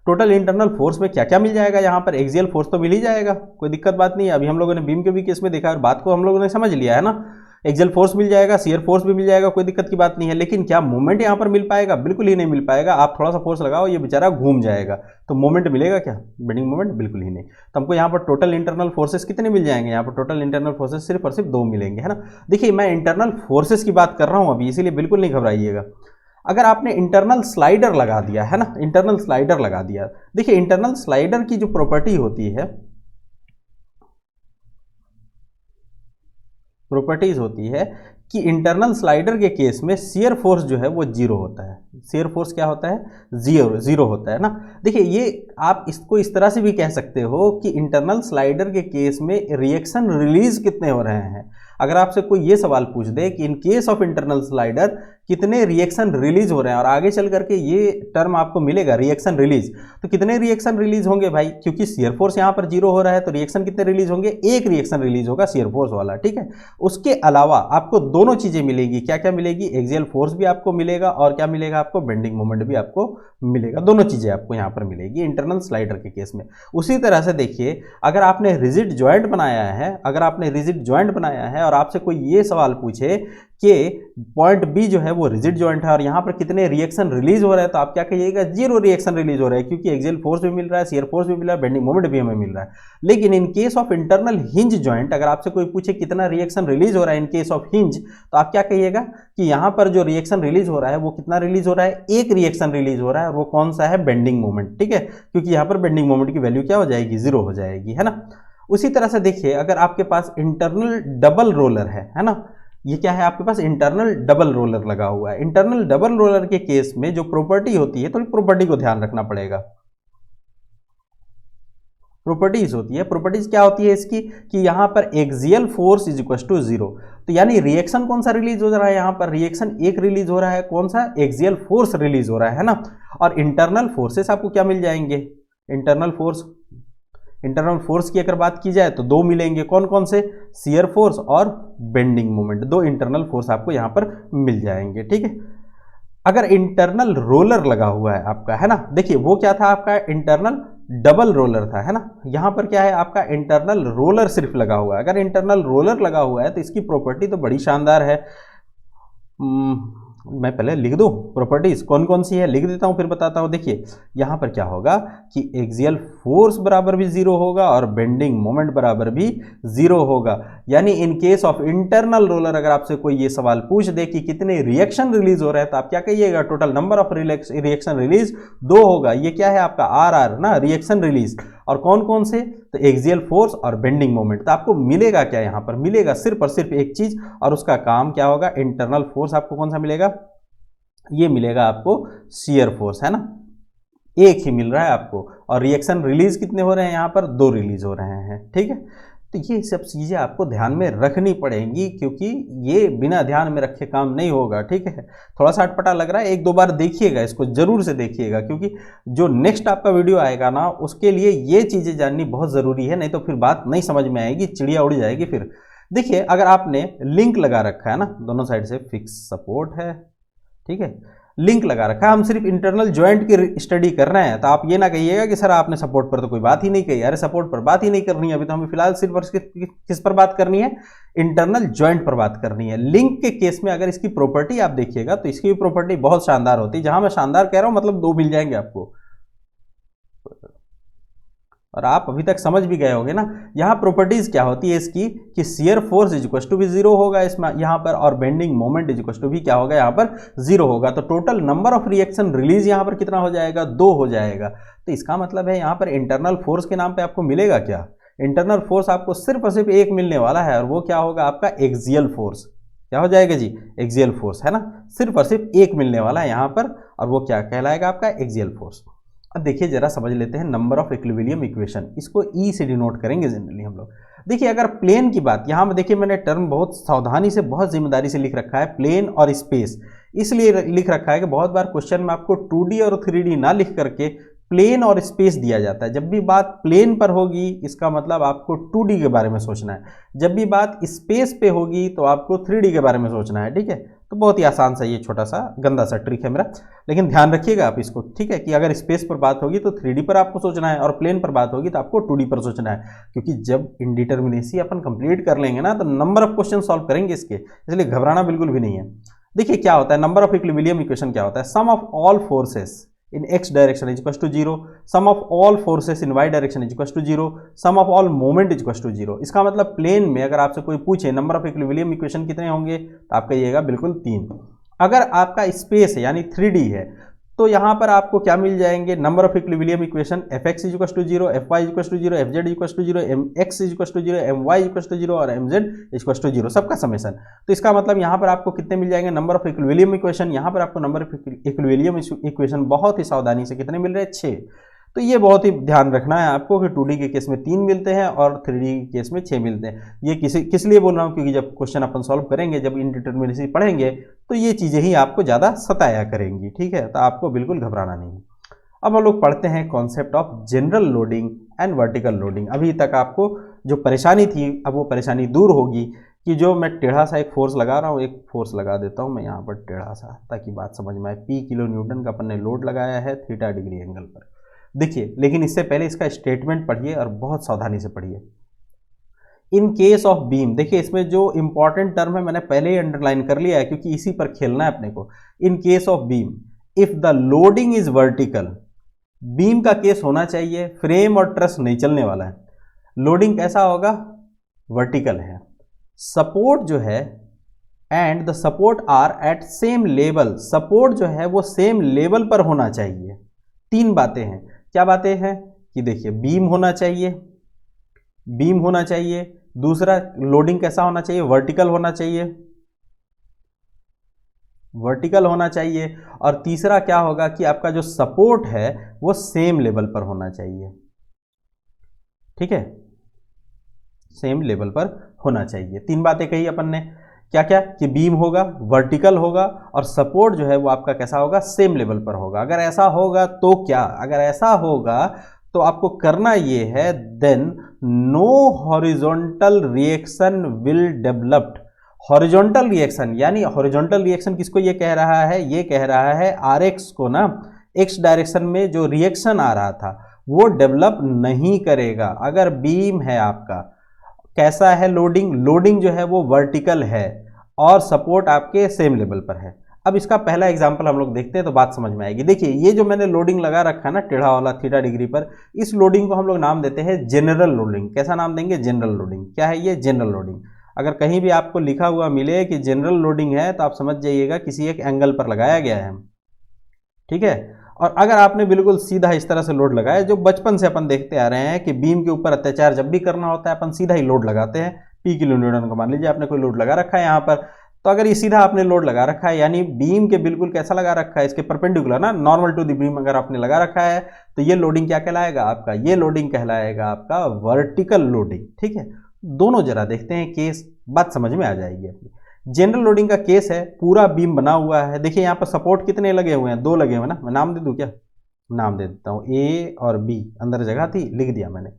A: Total internal force में क्या क्या मिल जाएगा, यहां पर एक्सियल फोर्स तो मिल ही जाएगा, कोई दिक्कत बात नहीं है। अभी हम लोगों ने बीम के भी केस में देखा और बात को हम लोगों ने समझ लिया है ना। एक्सियल फोर्स मिल जाएगा, शियर फोर्स भी मिल जाएगा, कोई दिक्कत की बात नहीं है। लेकिन क्या मोमेंट यहां पर मिल पाएगा, बिल्कुल ही नहीं मिल पाएगा। आप थोड़ा सा फोर्स लगाओ ये बेचारा घूम जाएगा, तो मोमेंट मिलेगा क्या, बेंडिंग मोमेंट, बिल्कुल ही नहीं। तो हमको यहाँ पर टोटल इंटरनल फोर्सेस कितने मिल जाएंगे, यहाँ पर टोटल इंटरनल फोर्सेस सिर्फ और सिर्फ दो मिलेंगे, है ना। देखिए मैं इंटरनल फोर्सेस की बात कर रहा हूं अभी, इसीलिए बिल्कुल नहीं घबराइएगा। अगर आपने इंटरनल स्लाइडर लगा दिया है ना, इंटरनल स्लाइडर लगा दिया, देखिए इंटरनल स्लाइडर की जो प्रॉपर्टी होती है, प्रॉपर्टीज होती है कि इंटरनल स्लाइडर के केस में शियर फोर्स जो है वो जीरो होता है। शियर फोर्स क्या होता है, जीरो होता है ना। देखिए ये आप इसको इस तरह से भी कह सकते हो कि इंटरनल स्लाइडर के केस में रिएक्शन रिलीज कितने हो रहे हैं। अगर आपसे कोई ये सवाल पूछ दे कि in case of internal slider कितने रिएक्शन रिलीज हो रहे हैं, और आगे चल करके ये टर्म आपको मिलेगा रिएक्शन रिलीज, तो कितने रिएक्शन रिलीज होंगे भाई, क्योंकि शियर फोर्स यहाँ पर जीरो हो रहा है तो रिएक्शन कितने रिलीज होंगे, एक रिएक्शन रिलीज होगा शियर फोर्स वाला, ठीक है। उसके अलावा आपको दोनों चीजें मिलेगी, क्या क्या मिलेगी, एक्सियल फोर्स भी आपको मिलेगा और क्या मिलेगा आपको, बेंडिंग मोमेंट भी आपको मिलेगा। दोनों चीजें आपको यहाँ पर मिलेगी इंटरनल स्लाइडर के केस में। उसी तरह से देखिए अगर आपने रिजिड जॉइंट बनाया है, अगर आपने रिजिड जॉइंट बनाया है और आपसे कोई ये सवाल पूछे कि पॉइंट बी जो है वो रिजिड जॉइंट है और यहाँ पर कितने रिएक्शन रिलीज हो रहे हैं, तो आप क्या कहिएगा, जीरो रिएक्शन रिलीज हो रहा है, क्योंकि एक्सियल फोर्स भी मिल रहा है, शियर फोर्स भी मिल रहा है, बेंडिंग मोमेंट भी हमें मिल रहा है। लेकिन in case of internal hinge joint अगर आपसे कोई पूछे कितना रिएक्शन रिलीज हो रहा है इन केस ऑफ हिंज, तो आप क्या कहिएगा कि यहाँ पर जो रिएक्शन रिलीज हो रहा है वो कितना रिलीज हो रहा है, एक रिएक्शन रिलीज हो रहा है, वो कौन सा है, बेंडिंग मोमेंट, ठीक है, क्योंकि यहाँ पर बेंडिंग मोमेंट की वैल्यू क्या हो जाएगी, जीरो हो जाएगी, है ना। उसी तरह से देखिए अगर आपके पास इंटरनल डबल रोलर है ना, ये क्या है आपके पास इंटरनल डबल रोलर लगा हुआ है। इंटरनल डबल रोलर के केस में जो प्रॉपर्टी होती है, थोड़ी प्रॉपर्टी को ध्यान रखना पड़ेगा। प्रॉपर्टीज होती है, प्रॉपर्टीज क्या होती है इसकी कि यहां पर axial force is equal to zero, तो यानी रिएक्शन कौन सा रिलीज हो रहा है, यहां पर रिएक्शन एक रिलीज हो रहा है, कौन सा, एक्सियल फोर्स रिलीज हो रहा है ना। और इंटरनल फोर्सेस आपको क्या मिल जाएंगे, इंटरनल फोर्स की अगर बात की जाए तो दो मिलेंगे, कौन कौन से, शियर फोर्स और बेंडिंग मोमेंट, दो इंटरनल फोर्स आपको यहां पर मिल जाएंगे, ठीक है। अगर इंटरनल रोलर लगा हुआ है आपका, है ना, देखिए वो क्या था आपका, इंटरनल डबल रोलर था, है ना। यहां पर क्या है आपका, इंटरनल रोलर सिर्फ लगा हुआ है। अगर इंटरनल रोलर लगा हुआ है तो इसकी प्रॉपर्टी तो बड़ी शानदार है। मैं पहले लिख दूं प्रॉपर्टीज कौन कौन सी है, लिख देता हूं फिर बताता हूं। देखिए यहां पर क्या होगा कि एक्सियल फोर्स बराबर भी जीरो होगा और बेंडिंग मोमेंट बराबर भी जीरो होगा। यानी in case of internal roller अगर आपसे कोई ये सवाल पूछ दे कि कितने रिएक्शन रिलीज हो रहे हैं, तो आप क्या कहिएगा, total number of reaction release दो होगा। ये क्या है आपका आर ना, रिएक्शन रिलीज। और कौन कौन से, तो एक्सियल फोर्स और बेंडिंग मोमेंट। तो आपको मिलेगा क्या यहाँ पर, मिलेगा सिर्फ और सिर्फ एक चीज, और उसका काम क्या होगा, इंटरनल फोर्स आपको कौन सा मिलेगा, ये मिलेगा आपको शियर फोर्स, है ना, एक ही मिल रहा है आपको। और रिएक्शन रिलीज कितने हो रहे हैं यहाँ पर, 2 रिलीज हो रहे हैं, ठीक है। तो ये सब चीज़ें आपको ध्यान में रखनी पड़ेंगी, क्योंकि ये बिना ध्यान में रखे काम नहीं होगा, ठीक है। थोड़ा सा अटपटा लग रहा है, 1-2 बार देखिएगा, इसको जरूर से देखिएगा, क्योंकि जो नेक्स्ट आपका वीडियो आएगा ना, उसके लिए ये चीज़ें जाननी बहुत ज़रूरी है, नहीं तो फिर बात नहीं समझ में आएगी, चिड़िया उड़ जाएगी फिर। देखिए, अगर आपने लिंक लगा रखा है ना, दोनों साइड से फिक्स सपोर्ट है, ठीक है, लिंक लगा रखा है, हम सिर्फ इंटरनल जॉइंट की स्टडी कर रहे हैं, तो आप ये ना कहिएगा कि सर आपने सपोर्ट पर तो कोई बात ही नहीं कही। अरे सपोर्ट पर बात ही नहीं करनी है, अभी तो हमें फिलहाल सिर्फ और किस पर बात करनी है, इंटरनल जॉइंट पर बात करनी है। लिंक के केस में अगर इसकी प्रॉपर्टी आप देखिएगा तो इसकी भी प्रॉपर्टी बहुत शानदार होती है। जहां मैं शानदार कह रहा हूं मतलब 2 मिल जाएंगे आपको, और आप अभी तक समझ भी गए होंगे ना। यहाँ प्रॉपर्टीज क्या होती है इसकी, कि shear force is equal to भी 0 होगा इसमें यहाँ पर, और bending moment is equal to भी क्या होगा यहाँ पर, 0 होगा। तो total number of reaction release यहाँ पर कितना हो जाएगा, 2 हो जाएगा। तो इसका मतलब है यहाँ पर इंटरनल फोर्स के नाम पे आपको मिलेगा क्या, इंटरनल फोर्स आपको सिर्फ और सिर्फ एक मिलने वाला है, और वो क्या होगा आपका एक्सियल फोर्स। क्या हो जाएगा जी, एक्सियल फोर्स, है ना, सिर्फ और सिर्फ एक मिलने वाला है यहाँ पर, और वो क्या कहलाएगा आपका एक्सियल फोर्स। अब देखिए जरा समझ लेते हैं नंबर ऑफ इक्विलिब्रियम इक्वेशन, इसको ई से डिनोट करेंगे जनरली हम लोग। देखिए अगर प्लेन की बात, यहाँ में देखिए मैंने टर्म बहुत सावधानी से, बहुत जिम्मेदारी से लिख रखा है, प्लेन और स्पेस। इसलिए लिख रखा है कि बहुत बार क्वेश्चन में आपको 2D और 3D ना लिख करके प्लेन और स्पेस दिया जाता है। जब भी बात प्लेन पर होगी इसका मतलब आपको 2D के बारे में सोचना है, जब भी बात स्पेस पे होगी तो आपको 3D के बारे में सोचना है, ठीक है। तो बहुत ही आसान सा, ये छोटा सा गंदा सा ट्रिक है मेरा, लेकिन ध्यान रखिएगा आप इसको, ठीक है, कि अगर स्पेस पर बात होगी तो 3D पर आपको सोचना है, और प्लेन पर बात होगी तो आपको 2D पर सोचना है। क्योंकि जब इंडिटर्मिनेसी अपन कंप्लीट कर लेंगे ना तो नंबर ऑफ क्वेश्चन सॉल्व करेंगे इसके, इसलिए घबराना बिल्कुल भी नहीं है। देखिए क्या होता है, नंबर ऑफ इक्विलिब्रियम इक्वेशन क्या होता है, sum of all forces in x direction is equals to 0, sum of all forces in y direction is equals to 0, sum of all moment is equals to 0। इसका मतलब plane में अगर आपसे कोई पूछे नंबर ऑफ इक्विलिब्रियम इक्वेशन कितने होंगे, तो आप कहिएगा बिल्कुल 3। अगर आपका स्पेस है यानी 3D है, तो यहाँ पर आपको क्या मिल जाएंगे, number of equilibrium equation fx is equal to 0, fy is equal to 0, fz is equal to 0, mx is equal to 0, my is equal to 0 और mz इज इक्वल टू 0, सबका समेशन। तो इसका मतलब यहाँ पर आपको कितने मिल जाएंगे, नंबर ऑफ इक्विलिब्रियम इक्वेशन, यहाँ पर आपको नंबर ऑफ इक्विलिब्रियम इक्वेशन बहुत ही सावधानी से कितने मिल रहे हैं, 6। तो ये बहुत ही ध्यान रखना है आपको कि 2D के केस में 3 मिलते हैं और 3D के केस में 6 मिलते हैं। ये किस लिए बोल रहा हूँ, क्योंकि जब क्वेश्चन अपन सॉल्व करेंगे, जब इनडिटरमिनेसी पढ़ेंगे तो ये चीज़ें ही आपको ज़्यादा सताया करेंगी, ठीक है। तो आपको बिल्कुल घबराना नहीं। अब हम लोग पढ़ते हैं concept of general loading and vertical loading. अभी तक आपको जो परेशानी थी अब वो परेशानी दूर होगी, कि जो मैं टेढ़ा सा एक फोर्स लगा रहा हूँ, एक फोर्स लगा देता हूँ मैं यहाँ पर टेढ़ा सा, ताकि बात समझ में आए। P किलो न्यूटन का अपन ने लोड लगाया है थीटा डिग्री एंगल पर। देखिए लेकिन इससे पहले इसका स्टेटमेंट पढ़िए और बहुत सावधानी से पढ़िए। इन केस ऑफ बीम, देखिए इसमें जो इंपॉर्टेंट टर्म है मैंने पहले ही अंडरलाइन कर लिया है, क्योंकि इसी पर खेलना है अपने को। In case of beam if the loading is vertical, beam का केस होना चाहिए, फ्रेम और ट्रस नहीं चलने वाला है। लोडिंग कैसा होगा, वर्टिकल है। सपोर्ट जो है and the support are at same level, support जो है वो सेम लेवल पर होना चाहिए। 3 बातें हैं, क्या बातें हैं, कि देखिए बीम होना चाहिए, बीम होना चाहिए, दूसरा लोडिंग कैसा होना चाहिए, वर्टिकल होना चाहिए, वर्टिकल होना चाहिए, और तीसरा क्या होगा कि आपका जो सपोर्ट है वो सेम लेवल पर होना चाहिए, ठीक है, सेम लेवल पर होना चाहिए। 3 बातें कही अपन ने, क्या क्या, कि बीम होगा, वर्टिकल होगा, और सपोर्ट जो है वो आपका कैसा होगा, सेम लेवल पर होगा। अगर ऐसा होगा तो क्या, अगर ऐसा होगा तो आपको करना ये है, then no horizontal reaction will developed. Horizontal reaction यानी हॉरिजॉन्टल रिएक्शन किसको ये कह रहा है, ये कह रहा है आरएक्स को ना, एक्स डायरेक्शन में जो रिएक्शन आ रहा था वो डेवलप नहीं करेगा अगर बीम है आपका। कैसा है लोडिंग, लोडिंग जो है वो वर्टिकल है और सपोर्ट आपके सेम लेवल पर है। अब इसका पहला एग्जांपल हम लोग देखते हैं तो बात समझ में आएगी। देखिए ये जो मैंने लोडिंग लगा रखा है ना टेढ़ा वाला थीटा डिग्री पर, इस लोडिंग को हम लोग नाम देते हैं जनरल लोडिंग। कैसा नाम देंगे, जनरल लोडिंग। क्या है ये, जनरल लोडिंग। अगर कहीं भी आपको लिखा हुआ मिले कि जनरल लोडिंग है तो आप समझ जाइएगा किसी एक एंगल पर लगाया गया है, ठीक है। और अगर आपने बिल्कुल सीधा इस तरह से लोड लगाया, जो बचपन से अपन देखते आ रहे हैं कि बीम के ऊपर अत्याचार जब भी करना होता है अपन सीधा ही लोड लगाते हैं, पी किलो न्यूटन का मान लीजिए आपने कोई लोड लगा रखा है यहाँ पर, तो अगर ये सीधा आपने लोड लगा रखा है यानी बीम के बिल्कुल कैसा लगा रखा है, इसके परपेंडिकुलर ना, नॉर्मल टू द बीम अगर आपने लगा रखा है, तो ये लोडिंग क्या कहलाएगा आपका, ये लोडिंग कहलाएगा आपका वर्टिकल लोडिंग। ठीक है, दोनों जरा देखते हैं केस, बात समझ में आ जाएगी अपनी। जनरल लोडिंग का केस है, पूरा बीम बना हुआ है, देखिए यहाँ पर सपोर्ट कितने लगे हुए हैं, 2 लगे हुए हैं ना, मैं नाम दे दूं क्या, नाम दे देता हूँ, ए और बी, अंदर जगह थी लिख दिया मैंने।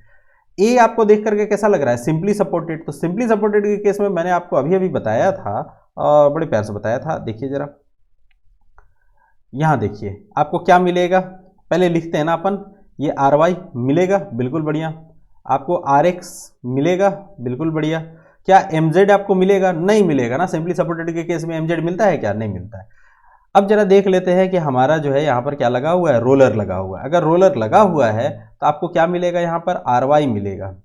A: ए आपको देख करके कैसा लग रहा है, सिंपली सपोर्टेड, तो सिंपली सपोर्टेड के केस में मैंने आपको अभी अभी बताया था और बड़े प्यार से बताया था, देखिए जरा यहां देखिए आपको क्या मिलेगा, पहले लिखते हैं ना अपन, ये आर वाई मिलेगा, बिल्कुल बढ़िया, आपको आर एक्स मिलेगा, बिल्कुल बढ़िया, क्या एम जेड आपको मिलेगा, नहीं मिलेगा ना, सिंपली सपोर्टेड के केस में एम जेड मिलता है क्या, नहीं मिलता है। अब जरा देख लेते हैं कि हमारा जो है यहाँ पर क्या लगा हुआ है, रोलर लगा हुआ है, अगर रोलर लगा हुआ है तो आपको क्या मिलेगा, यहाँ पर आर वाई मिलेगा,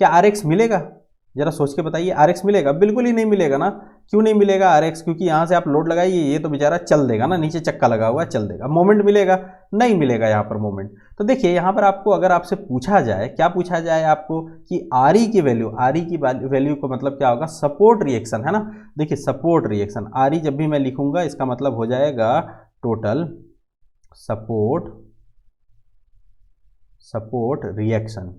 A: क्या आर एक्स मिलेगा, जरा सोच के बताइए, आर एक्स मिलेगा, बिल्कुल ही नहीं मिलेगा ना, क्यों नहीं मिलेगा आर एक्स, क्योंकि यहाँ से आप लोड लगाइए ये तो बेचारा चल देगा ना, नीचे चक्का लगा हुआ है चल देगा, मोमेंट मिलेगा, नहीं मिलेगा यहाँ पर मोमेंट। तो देखिए यहाँ पर आपको अगर आपसे पूछा जाए, क्या पूछा जाए आपको कि आर ई की वैल्यू, आर ई की वैल्यू का मतलब क्या होगा, सपोर्ट रिएक्शन है ना, देखिए सपोर्ट रिएक्शन, आर ई जब भी मैं लिखूंगा इसका मतलब हो जाएगा टोटल सपोर्ट रिएक्शन।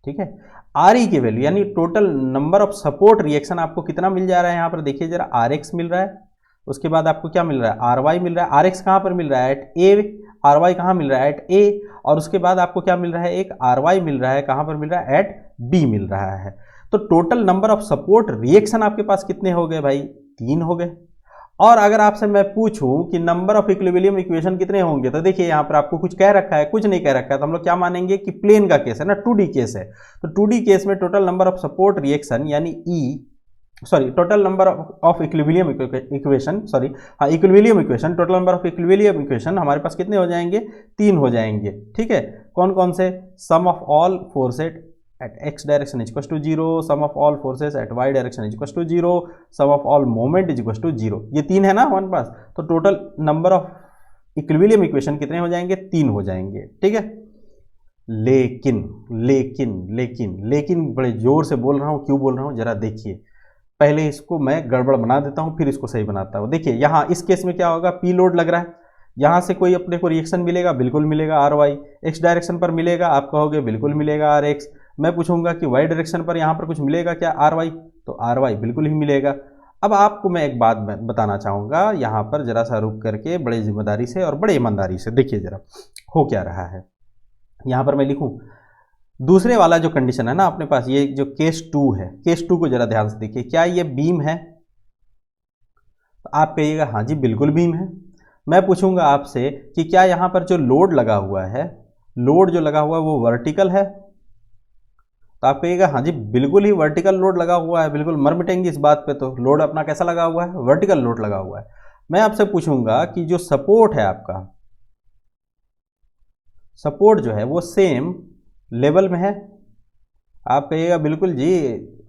A: ठीक है, आर ई की वैल्यू यानी total number of support reaction आपको कितना मिल जा रहा है, यहाँ पर देखिए जरा, आर एक्स मिल रहा है, उसके बाद आपको क्या मिल रहा है, आर वाई मिल रहा है, आर एक्स कहाँ पर मिल रहा है, एट ए, आर वाई कहाँ मिल रहा है, एट ए, और उसके बाद आपको क्या मिल रहा है, एक आर वाई मिल रहा है, कहाँ पर मिल रहा है, एट बी मिल रहा है। तो total number of support reaction आपके पास कितने हो गए भाई, 3 हो गए। और अगर आपसे मैं पूछूं कि नंबर ऑफ इक्विलिब्रियम इक्वेशन कितने होंगे, तो देखिए यहाँ पर आपको कुछ कह रखा है, कुछ नहीं कह रखा है, तो हम लोग क्या मानेंगे कि प्लेन का केस है ना, 2D केस है, तो 2D केस में total number of support reaction यानी total number of equilibrium equation, equilibrium equation, total number of equilibrium equation हमारे पास कितने हो जाएंगे, 3 हो जाएंगे। ठीक है, कौन कौन से, sum of all forces at x direction is equals to 0, sum of all forces at y direction is equals to 0, sum of all moment is equals to 0, ये 3 है ना हमारे पास, तो total number of equilibrium equation कितने हो जाएंगे, 3 हो जाएंगे। ठीक है, लेकिन लेकिन लेकिन लेकिन बड़े जोर से बोल रहा हूँ, क्यों बोल रहा हूँ जरा देखिए, पहले इसको मैं गड़बड़ बना देता हूँ फिर इसको सही बनाता हूँ। देखिए यहाँ इस केस में क्या होगा, पी लोड लग रहा है, यहाँ से कोई अपने को रिएक्शन मिलेगा, बिल्कुल मिलेगा, आर वाई, एक्स डायरेक्शन पर मिलेगा, आप कहोगे बिल्कुल मिलेगा आर एक्स, मैं पूछूंगा कि वाई डायरेक्शन पर यहाँ पर कुछ मिलेगा क्या, आर वाई, तो आर वाई बिल्कुल ही मिलेगा। अब आपको मैं एक बात बताना चाहूँगा यहाँ पर, जरा सा रुक करके बड़े जिम्मेदारी से और बड़े ईमानदारी से देखिए जरा हो क्या रहा है। यहाँ पर मैं लिखूँ दूसरे वाला जो कंडीशन है ना अपने पास, ये जो केस 2 है, केस 2 को जरा ध्यान से देखिए, क्या ये बीम है, तो आप कहिएगा हाँ जी बिल्कुल बीम है। मैं पूछूंगा आपसे कि क्या यहाँ पर जो लोड लगा हुआ है, लोड जो लगा हुआ है वो वर्टिकल है, तो आप कहिएगा हाँ जी बिल्कुल ही वर्टिकल लोड लगा हुआ है, बिल्कुल मर मिटेंगे इस बात पे, तो लोड अपना कैसा लगा हुआ है, वर्टिकल लोड लगा हुआ है। मैं आपसे पूछूंगा कि जो सपोर्ट है आपका, सपोर्ट जो है वो सेम लेवल में है, आप कहिएगा बिल्कुल जी,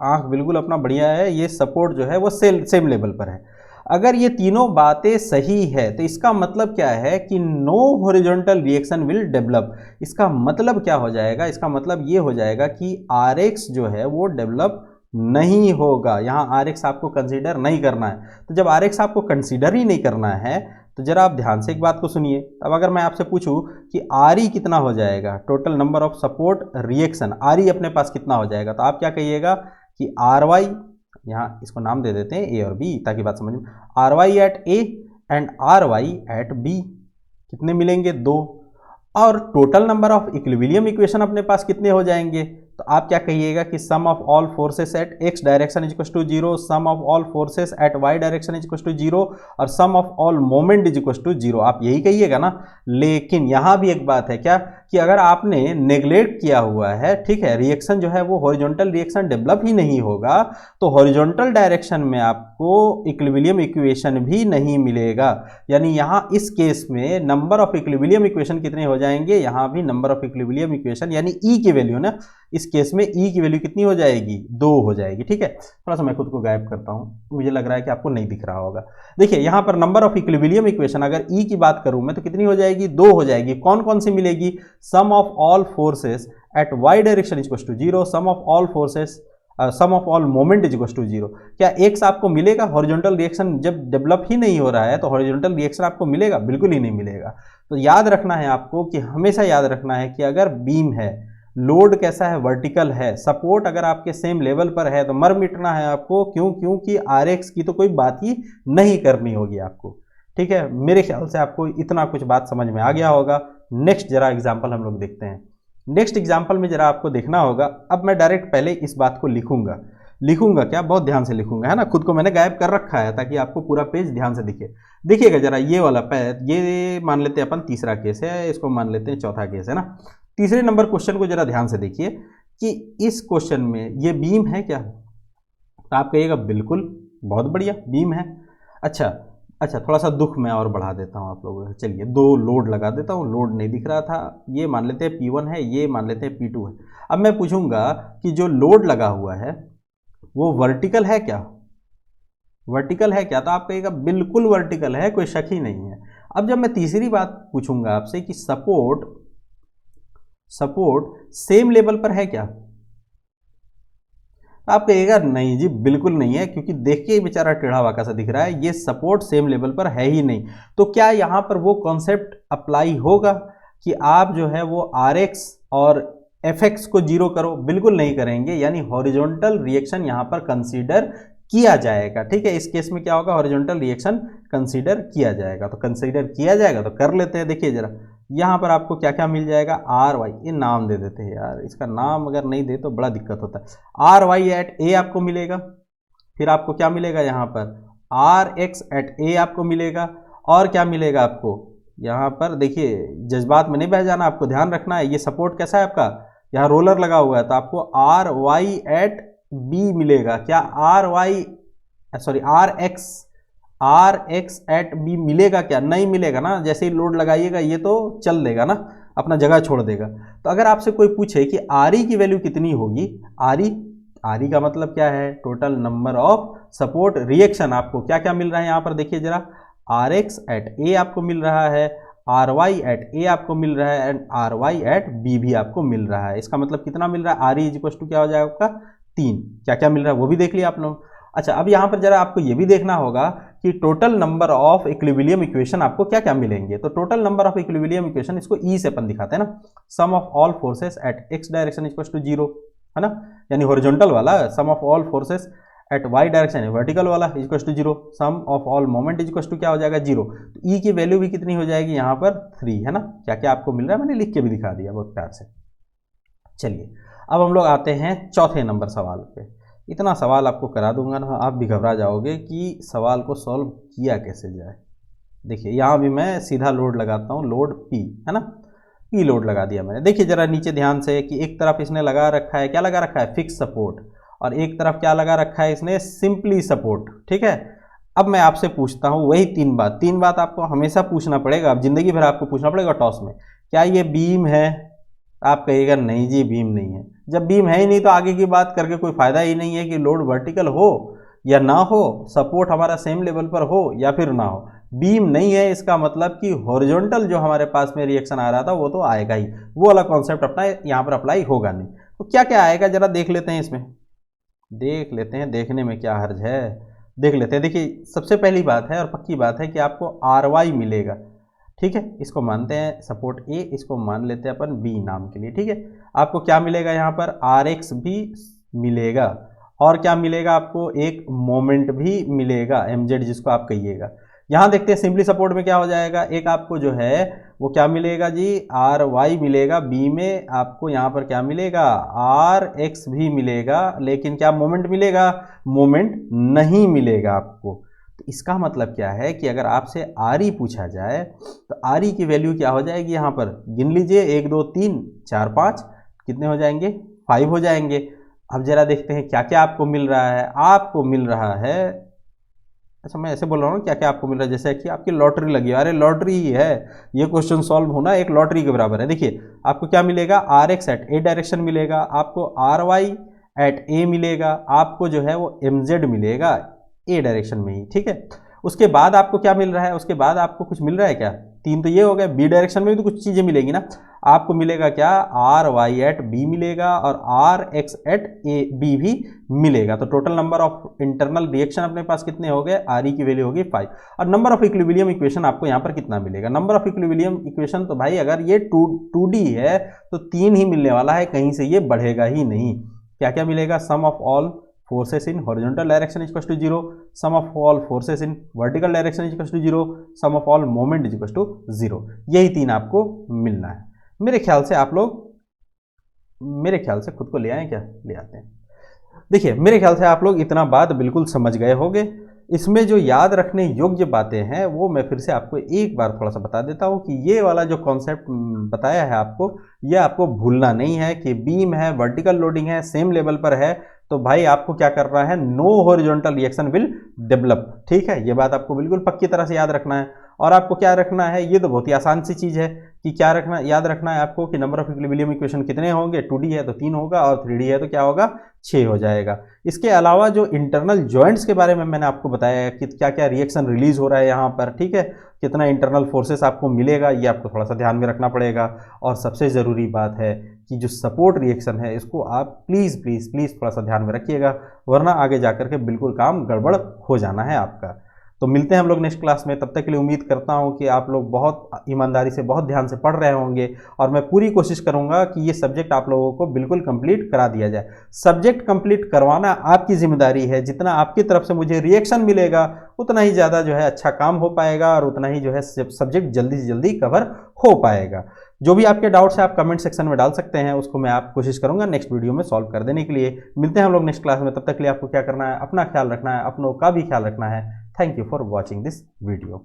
A: आंख बिल्कुल अपना बढ़िया है, ये सपोर्ट जो है वो सेम लेवल पर है। अगर ये तीनों बातें सही है तो इसका मतलब क्या है कि no horizontal reaction will develop. इसका मतलब क्या हो जाएगा, इसका मतलब ये हो जाएगा कि आर एक्स जो है वो डेवलप नहीं होगा, यहाँ आर एक्स आपको कंसीडर नहीं करना है। तो जब आर एक्स आपको कंसीडर ही नहीं करना है तो जरा आप ध्यान से एक बात को सुनिए। अब अगर मैं आपसे पूछूं कि आर ई कितना हो जाएगा, total number of support reaction, R E अपने पास कितना हो जाएगा, तो आप क्या कहिएगा कि आर वाई, यहाँ इसको नाम दे देते हैं ए और बी ताकि बात समझ में, R Y at A and R Y at B कितने मिलेंगे, 2, और total number of equilibrium equation अपने पास कितने हो जाएंगे, तो आप क्या कहिएगा कि sum of all forces at x direction is equal to 0, sum of all forces at y direction is equal to 0 और sum of all moment is equal to 0, आप यही कहिएगा ना। लेकिन यहाँ भी एक बात है क्या कि अगर आपने नेग्लेक्ट किया हुआ है, ठीक है, रिएक्शन जो है वो हॉरिजॉन्टल रिएक्शन डेवलप ही नहीं होगा, तो हॉरिजॉन्टल डायरेक्शन में आपको इक्विलिब्रियम इक्वेशन भी नहीं मिलेगा। यानी यहाँ इस केस में नंबर ऑफ इक्विलिब्रियम इक्वेशन कितने हो जाएंगे, यहाँ भी नंबर ऑफ इक्विलिब्रियम इक्वेशन यानी ई की वैल्यू ना, इस केस में ई की वैल्यू कितनी हो जाएगी, 2 हो जाएगी। ठीक है, थोड़ा सा मैं खुद को गायब करता हूँ, मुझे लग रहा है कि आपको नहीं दिख रहा होगा। देखिए यहाँ पर नंबर ऑफ इक्विलिब्रियम इक्वेशन अगर ई की बात करूँ मैं तो कितनी हो जाएगी, 2 हो जाएगी। कौन कौन सी मिलेगी, sum of all forces at y direction is to 0, sum of all forces sum of all moment is to 0। क्या एक्स आपको मिलेगा, हॉरिजॉन्टल रिएक्शन जब डेवलप ही नहीं हो रहा है तो हॉरिजॉन्टल रिएक्शन आपको मिलेगा, बिल्कुल ही नहीं मिलेगा। तो याद रखना है आपको कि हमेशा याद रखना है कि अगर बीम है, लोड कैसा है, वर्टिकल है, सपोर्ट अगर आपके सेम लेवल पर है तो मर मिटना है आपको। क्यों, क्योंकि आर एक्स की तो कोई बात ही नहीं करनी होगी आपको। ठीक है, मेरे ख्याल से आपको इतना कुछ बात समझ में आ गया होगा। नेक्स्ट जरा एग्जाम्पल हम लोग देखते हैं। नेक्स्ट एग्जाम्पल में जरा आपको देखना होगा, अब मैं डायरेक्ट पहले इस बात को लिखूंगा क्या, बहुत ध्यान से लिखूंगा, है ना, खुद को मैंने गायब कर रखा है ताकि आपको पूरा पेज ध्यान से दिखे। देखिएगा जरा, ये वाला ये मान लेते हैं अपन तीसरा केस है, इसको मान लेते हैं चौथा केस, है ना। तीसरे नंबर क्वेश्चन को जरा ध्यान से देखिए कि इस क्वेश्चन में ये बीम है क्या, तो आप कहिएगा बिल्कुल, बहुत बढ़िया बीम है। अच्छा, थोड़ा सा दुख मैं और बढ़ा देता हूँ आप लोगों को। चलिए 2 लोड लगा देता हूँ, लोड नहीं दिख रहा था, ये मान लेते हैं P1 है, ये मान लेते हैं P2 है। अब मैं पूछूंगा कि जो लोड लगा हुआ है वो वर्टिकल है क्या, वर्टिकल है क्या, तो आप कहिएगा बिल्कुल वर्टिकल है, कोई शक ही नहीं है। अब जब मैं तीसरी बात पूछूंगा आपसे कि सपोर्ट सेम लेवल पर है क्या, आप कहिएगा नहीं जी बिल्कुल नहीं है, क्योंकि देखिए बेचारा टेढ़ा वाका सा दिख रहा है, ये सपोर्ट सेम लेवल पर है ही नहीं। तो क्या यहां पर वो कॉन्सेप्ट अप्लाई होगा कि आप जो है वो आर एक्स और एफ एक्स को 0 करो, बिल्कुल नहीं करेंगे, यानी हॉरिजॉन्टल रिएक्शन यहां पर कंसीडर किया जाएगा। ठीक है, इस केस में क्या होगा, हॉरिजॉन्टल रिएक्शन कंसीडर किया जाएगा। तो कंसीडर किया जाएगा तो कर लेते हैं। देखिए जरा यहाँ पर आपको क्या क्या मिल जाएगा, आर वाई, ये नाम दे देते हैं यार, इसका नाम अगर नहीं दे तो बड़ा दिक्कत होता है। आर वाई एट ए आपको मिलेगा, फिर आपको क्या मिलेगा यहाँ पर, आर एक्स एट ए आपको मिलेगा, और क्या मिलेगा आपको यहाँ पर, देखिए जज्बात में नहीं बह जाना, आपको ध्यान रखना है। ये सपोर्ट कैसा है आपका, यहाँ रोलर लगा हुआ है, तो आपको आर वाई एट बी मिलेगा। क्या आर एक्स एट बी मिलेगा क्या, नहीं मिलेगा ना, जैसे ही लोड लगाइएगा ये तो चल देगा ना, अपना जगह छोड़ देगा। तो अगर आपसे कोई पूछे कि आर ई की वैल्यू कितनी होगी, आर ई का मतलब क्या है, total number of support reaction. आपको क्या क्या मिल रहा है यहाँ पर देखिए जरा, आर एक्स एट ए आपको मिल रहा है, आर वाई एट ए आपको मिल रहा है, and R Y at B भी आपको मिल रहा है। इसका मतलब कितना मिल रहा है, आर ई इज टू क्या हो जाएगा आपका 3। क्या क्या मिल रहा है वो भी देख लिया आप लोग। अच्छा, अब यहाँ पर जरा आपको ये भी देखना होगा कि total number of equilibrium equation आपको क्या क्या मिलेंगे। तो total number of equilibrium equation, इसको ई से अपन दिखाते हैं ना, sum of all forces at x direction equals to 0, है ना, यानी हॉरिजॉन्टल वाला, sum of all forces at y direction है वर्टिकल वाला equals to 0, sum of all moment equals to क्या हो जाएगा 0। तो ई की वैल्यू भी कितनी हो जाएगी यहाँ पर 3, है ना। क्या क्या आपको मिल रहा है मैंने लिख के भी दिखा दिया बहुत प्यार से। चलिए अब हम लोग आते हैं चौथे नंबर सवाल पे। इतना सवाल आपको करा दूंगा ना, आप भी घबरा जाओगे कि सवाल को सॉल्व किया कैसे जाए। देखिए यहाँ भी मैं सीधा लोड लगाता हूँ, लोड P, है ना, P लोड लगा दिया मैंने। देखिए जरा नीचे ध्यान से कि एक तरफ इसने लगा रखा है, क्या लगा रखा है, फिक्स सपोर्ट, और एक तरफ क्या लगा रखा है इसने, सिंपली सपोर्ट। ठीक है, अब मैं आपसे पूछता हूँ वही तीन बात आपको हमेशा पूछना पड़ेगा, अब जिंदगी भर आपको पूछना पड़ेगा टॉस में, क्या ये बीम है, आप कहिएगा नहीं जी बीम नहीं है। जब बीम है ही नहीं तो आगे की बात करके कोई फायदा ही नहीं है कि लोड वर्टिकल हो या ना हो, सपोर्ट हमारा सेम लेवल पर हो या फिर ना हो। बीम नहीं है इसका मतलब कि हॉरिजॉन्टल जो हमारे पास में रिएक्शन आ रहा था वो तो आएगा ही, वो वाला कॉन्सेप्ट अपना यहाँ पर अप्लाई होगा नहीं। तो क्या क्या आएगा जरा देख लेते हैं, इसमें देख लेते हैं, देखने में क्या हर्ज है, देख लेते हैं। देखिए सबसे पहली बात है और पक्की बात है कि आपको आर वाई मिलेगा। ठीक है, इसको मानते हैं सपोर्ट ए, इसको मान लेते हैं अपन बी नाम के लिए। ठीक है, आपको क्या मिलेगा यहाँ पर, आर एक्स भी मिलेगा, और क्या मिलेगा आपको, एक मोमेंट भी मिलेगा, एम जेड जिसको आप कहिएगा। यहाँ देखते हैं सिंपली सपोर्ट में क्या हो जाएगा, एक आपको जो है वो क्या मिलेगा जी, आर वाई मिलेगा, बी में आपको यहाँ पर क्या मिलेगा, आर एक्स भी मिलेगा, लेकिन क्या मोमेंट मिलेगा, मोमेंट नहीं मिलेगा आपको। तो इसका मतलब क्या है कि अगर आपसे आर ई पूछा जाए तो आर ई की वैल्यू क्या हो जाएगी, यहाँ पर गिन लीजिए, 1 2 3 4 5, कितने हो जाएंगे, 5 हो जाएंगे। अब जरा देखते हैं क्या क्या आपको मिल रहा है, आपको मिल रहा है अच्छा मैं ऐसे बोल रहा हूँ क्या क्या आपको मिल रहा है, जैसे कि आपकी लॉटरी लगी है, अरे लॉटरी ही है, ये क्वेश्चन सॉल्व होना एक लॉटरी के बराबर है। देखिए आपको क्या मिलेगा, R X at A direction मिलेगा, आपको आर वाई एट ए मिलेगा, आपको जो है वो एम जेड मिलेगा ए डायरेक्शन में ही, ठीक है। उसके बाद आपको क्या मिल रहा है, उसके बाद आपको कुछ मिल रहा है क्या, तीन तो ये हो गए, बी डायरेक्शन में भी तो कुछ चीज़ें मिलेगी ना, आपको मिलेगा क्या, आर वाई एट बी मिलेगा और R X at A B भी मिलेगा। तो total number of internal reaction अपने पास कितने हो गए, आर ई की वैल्यू होगी 5। और नंबर ऑफ इक्विलिब्रियम इक्वेशन आपको यहाँ पर कितना मिलेगा, नंबर ऑफ इक्विलिब्रियम इक्वेशन तो भाई अगर ये 2D है तो 3 ही मिलने वाला है, कहीं से ये बढ़ेगा ही नहीं। क्या क्या मिलेगा, sum of all forces in horizontal direction is equal to 0, sum of all forces in vertical direction is equal to 0, sum of all moment is equal to 0। यही तीन आपको मिलना है। मेरे ख्याल से आप लोग, मेरे ख्याल से खुद को ले आए क्या, ले आते हैं। देखिए मेरे ख्याल से आप लोग इतना बात बिल्कुल समझ गए होंगे। इसमें जो याद रखने योग्य बातें हैं वो मैं फिर से आपको एक बार थोड़ा सा बता देता हूँ कि ये वाला जो कॉन्सेप्ट बताया है आपको, ये आपको भूलना नहीं है कि बीम है, वर्टिकल लोडिंग है, सेम लेवल पर है, तो भाई आपको क्या करना है, no horizontal reaction will develop, ठीक है। ये बात आपको बिल्कुल पक्की तरह से याद रखना है। और आपको क्या रखना है, ये तो बहुत ही आसान सी चीज़ है कि क्या रखना, याद रखना है आपको कि नंबर ऑफ इक्विलिब्रियम इक्वेशन कितने होंगे, 2D है तो 3 होगा और 3D है तो क्या होगा, 6 हो जाएगा। इसके अलावा जो इंटरनल जॉइंट्स के बारे में मैंने आपको बताया कि क्या क्या रिएक्शन रिलीज हो रहा है यहाँ पर, ठीक है, कितना इंटरनल फोर्सेस आपको मिलेगा, ये आपको थोड़ा सा ध्यान में रखना पड़ेगा। और सबसे ज़रूरी बात है कि जो सपोर्ट रिएक्शन है इसको आप प्लीज़ प्लीज़ प्लीज़ थोड़ा सा ध्यान में रखिएगा, वरना आगे जाकर के बिल्कुल काम गड़बड़ हो जाना है आपका। तो मिलते हैं हम लोग नेक्स्ट क्लास में, तब तक के लिए उम्मीद करता हूं कि आप लोग बहुत ईमानदारी से, बहुत ध्यान से पढ़ रहे होंगे और मैं पूरी कोशिश करूंगा कि ये सब्जेक्ट आप लोगों को बिल्कुल कंप्लीट करा दिया जाए। सब्जेक्ट कंप्लीट करवाना आपकी जिम्मेदारी है, जितना आपकी तरफ से मुझे रिएक्शन मिलेगा उतना ही ज़्यादा जो है अच्छा काम हो पाएगा और उतना ही जो है सब्जेक्ट जल्दी से जल्दी कवर हो पाएगा। जो भी आपके डाउट्स है आप कमेंट सेक्शन में डाल सकते हैं, उसको मैं आप कोशिश करूंगा नेक्स्ट वीडियो में सॉल्व कर देने के लिए। मिलते हैं हम लोग नेक्स्ट क्लास में, तब तक के लिए आपको क्या करना है, अपना ख्याल रखना है, अपनों का भी ख्याल रखना है। Thank you for watching this video.